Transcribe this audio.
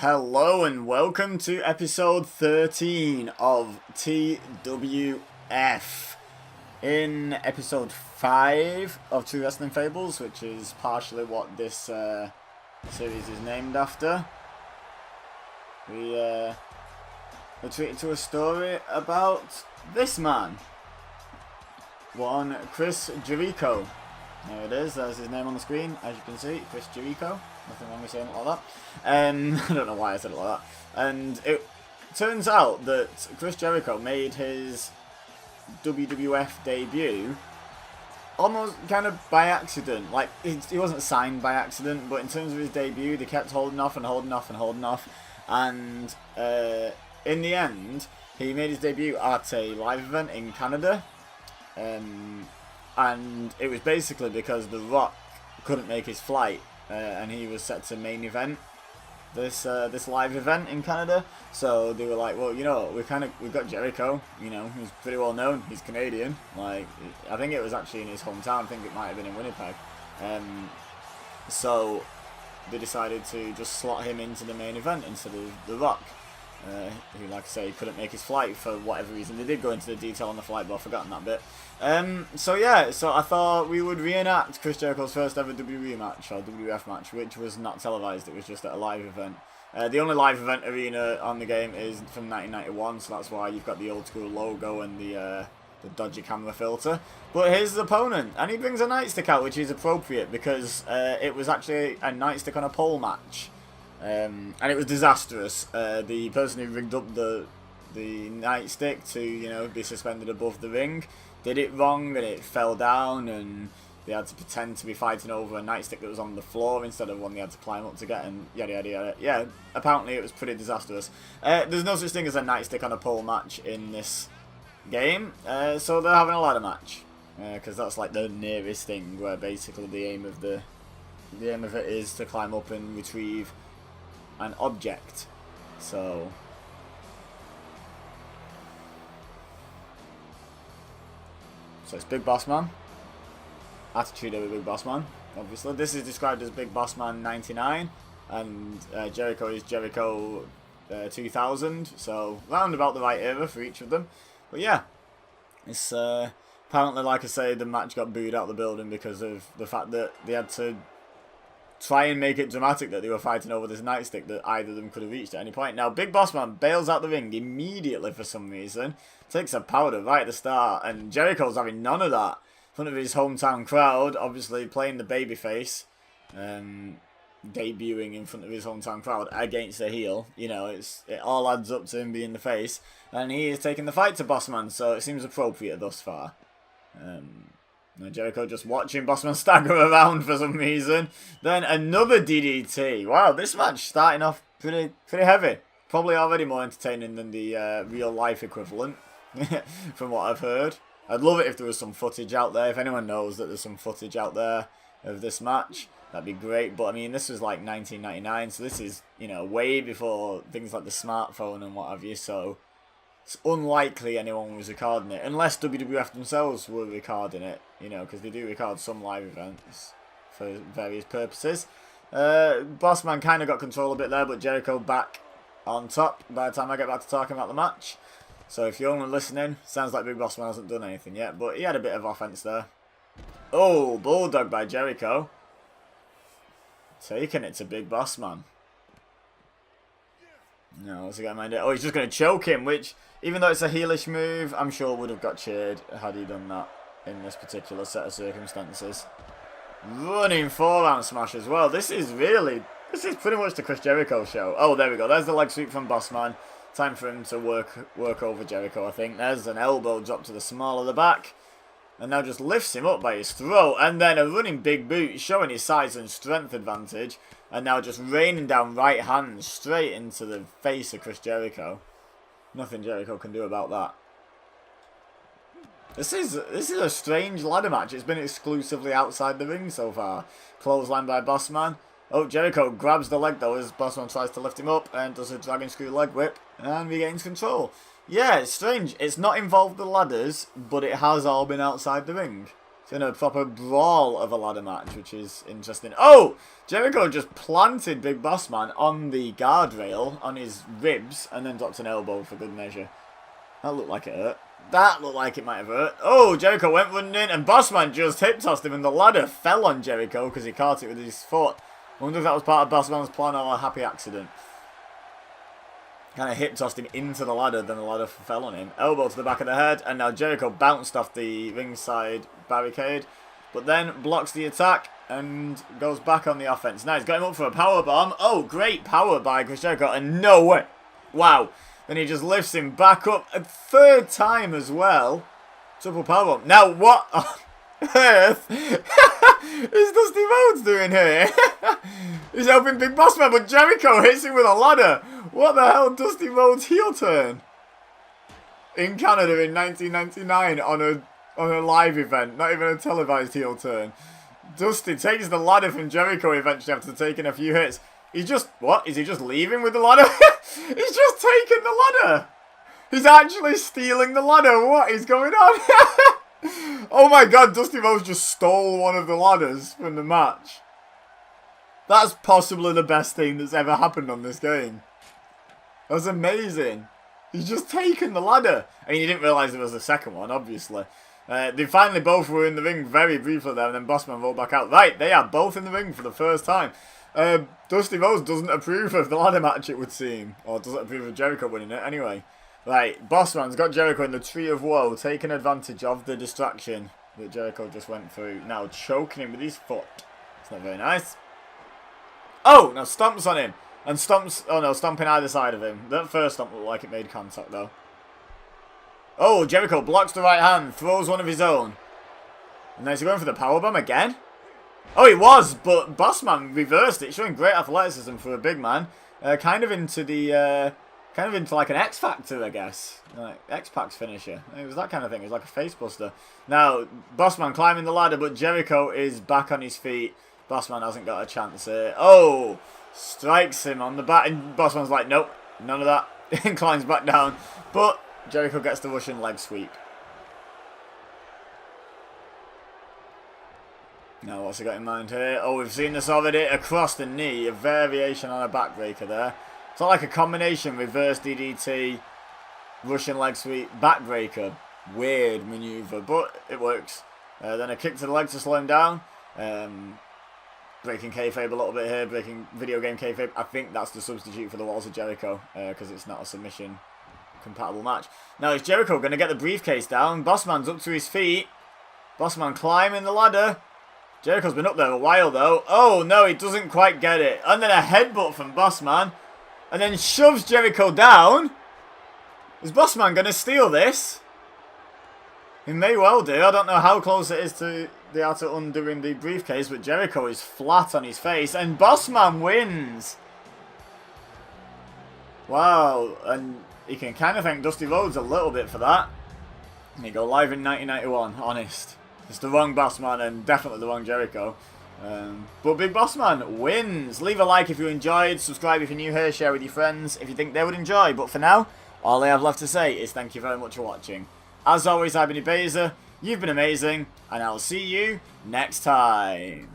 Hello and welcome to episode 13 of TWF. In episode 5 of True Wrestling Fables, which is partially what this series is named after, we're treated to a story about this man. One Chris Jericho. There it is, there's his name on the screen, as you can see, Chris Jericho. Nothing wrong with saying it like that. I don't know why I said it like that. And it turns out that Chris Jericho made his WWF debut almost kind of by accident. Like, he wasn't signed by accident, but in terms of his debut, they kept holding off and holding off and holding off. And in the end, he made his debut at a live event in Canada. And it was basically because The Rock couldn't make his flight. And he was set to main event this live event in Canada. So they were like, well, you know, we've got Jericho. You know, he's pretty well known. He's Canadian. Like, I think it was actually in his hometown. I think it might have been in Winnipeg. So they decided to just slot him into the main event instead of The Rock, who, like I say, couldn't make his flight for whatever reason. They did go into the detail on the flight, but I've forgotten that bit. So I thought we would reenact Chris Jericho's first ever WWE match, or WWF match, which was not televised. It was just at a live event. The only live event arena on the game is from 1991, so that's why you've got the old school logo and the dodgy camera filter. But here's his opponent, and he brings a nightstick out, which is appropriate because it was actually a nightstick on a pole match. And it was disastrous. The person who rigged up the nightstick to, you know, be suspended above the ring did it wrong, and it fell down, and they had to pretend to be fighting over a nightstick that was on the floor instead of one they had to climb up to get, and yada yada yada. Yeah, apparently it was pretty disastrous. There's no such thing as a nightstick on a pole match in this game, so they're having a ladder match, because that's like the nearest thing where basically the aim of it is to climb up and retrieve an object. So it's Big Boss Man. Attitude of a Big Boss Man, obviously. This is described as Big Boss Man 99, and Jericho is Jericho 2000, so round about the right era for each of them. But yeah, it's apparently, like I say, the match got booed out of the building because of the fact that they had to try and make it dramatic that they were fighting over this nightstick that either of them could have reached at any point. Now, Big Boss Man bails out the ring immediately for some reason. Takes a powder right at the start, and Jericho's having none of that. In front of his hometown crowd, obviously playing the babyface, debuting in front of his hometown crowd against a heel. You know, it all adds up to him being the face, and he is taking the fight to Boss Man, so it seems appropriate thus far. Jericho just watching Bossman stagger around for some reason. Then another DDT. Wow, this match starting off pretty heavy. Probably already more entertaining than the real life equivalent, from what I've heard. I'd love it if there was some footage out there. If anyone knows that there's some footage out there of this match, that'd be great. But I mean, this was like 1999, so this is, you know, way before things like the smartphone and what have you. So it's unlikely anyone was recording it, unless WWF themselves were recording it, you know, because they do record some live events for various purposes. Bossman kind of got control a bit there, but Jericho back on top by the time I get back to talking about the match. So if you're only listening, sounds like Big Bossman hasn't done anything yet, but he had a bit of offense there. Oh, Bulldog by Jericho. Taking it to Big Bossman. No, what's he got in mind? Oh, he's just going to choke him, which, even though it's a heelish move, I'm sure would have got cheered had he done that in this particular set of circumstances. Running forearm smash as well. This is pretty much the Chris Jericho show. Oh, there we go. There's the leg sweep from Bossman. Time for him to work over Jericho, I think. There's an elbow drop to the small of the back. And now just lifts him up by his throat. And then a running big boot, showing his size and strength advantage. And now just raining down right hands straight into the face of Chris Jericho. Nothing Jericho can do about that. This is a strange ladder match. It's been exclusively outside the ring so far. Clothesline by Bossman. Oh, Jericho grabs the leg though as Bossman tries to lift him up and does a dragon screw leg whip and regains control. Yeah, it's strange. It's not involved the ladders, but it has all been outside the ring. It's in a proper brawl of a ladder match, which is interesting. Oh! Jericho just planted Big Boss Man on the guardrail, on his ribs, and then dropped an elbow for good measure. That looked like it hurt. That looked like it might have hurt. Oh, Jericho went running in, and Boss Man just hip-tossed him, and the ladder fell on Jericho because he caught it with his foot. I wonder if that was part of Boss Man's plan or a happy accident. Kind of hip-tossed him into the ladder, then the ladder fell on him. Elbow to the back of the head, and now Jericho bounced off the ringside barricade, but then blocks the attack and goes back on the offense. Now he's got him up for a powerbomb. Oh, great power by Chris Jericho, and no way. Wow. Then he just lifts him back up a third time as well. Triple powerbomb. Now what on earth is Dusty Rhodes doing here? He's helping Big Boss Man, but Jericho hits him with a ladder. What the hell, Dusty Rhodes heel turn? In Canada in 1999 on a live event, not even a televised heel turn. Dusty takes the ladder from Jericho eventually after taking a few hits. He's just, what? Is he just leaving with the ladder? He's just taking the ladder. He's actually stealing the ladder. What is going on? Oh my god, Dusty Rhodes just stole one of the ladders from the match. That's possibly the best thing that's ever happened on this game. That's amazing. He's just taken the ladder. I mean, he didn't realise there was a second one, obviously. They finally both were in the ring very briefly there, and then Bossman rolled back out. Right, they are both in the ring for the first time. Dusty Rhodes doesn't approve of the ladder match, it would seem. Or doesn't approve of Jericho winning it, anyway. Right, Bossman's got Jericho in the Tree of Woe, taking advantage of the distraction that Jericho just went through. Now choking him with his foot. It's not very nice. Oh, now stomps on him. And stomps, oh no, stomping either side of him. That first stomp looked like it made contact though. Oh, Jericho blocks the right hand, throws one of his own. And then he's going for the powerbomb again? Oh, he was, but Bossman reversed it, showing great athleticism for a big man. Kind of into like an X Factor, I guess. Like X-Pac's finisher. It was that kind of thing. It was like a face buster. Now, Bossman climbing the ladder, but Jericho is back on his feet. Bossman hasn't got a chance here. Oh! Strikes him on the back, and Bossman's like, nope, none of that. And climbs back down. But Jericho gets the Russian leg sweep. Now, what's he got in mind here? Oh, we've seen this already. Across the knee, a variation on a backbreaker there. It's not like a combination reverse DDT, Russian leg sweep, backbreaker. Weird maneuver, but it works. Then a kick to the leg to slow him down. Breaking kayfabe a little bit here, breaking video game kayfabe. I think that's the substitute for the Walls of Jericho, because it's not a submission compatible match. Now is Jericho going to get the briefcase down? Bossman's up to his feet. Bossman climbing the ladder. Jericho's been up there a while though. Oh no, he doesn't quite get it. And then a headbutt from Bossman. And then shoves Jericho down. Is Bossman going to steal this? He may well do. I don't know how close it is to the art of undoing the briefcase, but Jericho is flat on his face, and Bossman wins. Wow, and you can kind of thank Dusty Rhodes a little bit for that. And he go live in 1991, honest. It's the wrong Bossman and definitely the wrong Jericho. But Big Bossman wins. Leave a like if you enjoyed, subscribe if you're new here, share with your friends if you think they would enjoy. But for now, all I have left to say is thank you very much for watching. As always, I've been Ibeza, you've been amazing, and I'll see you next time.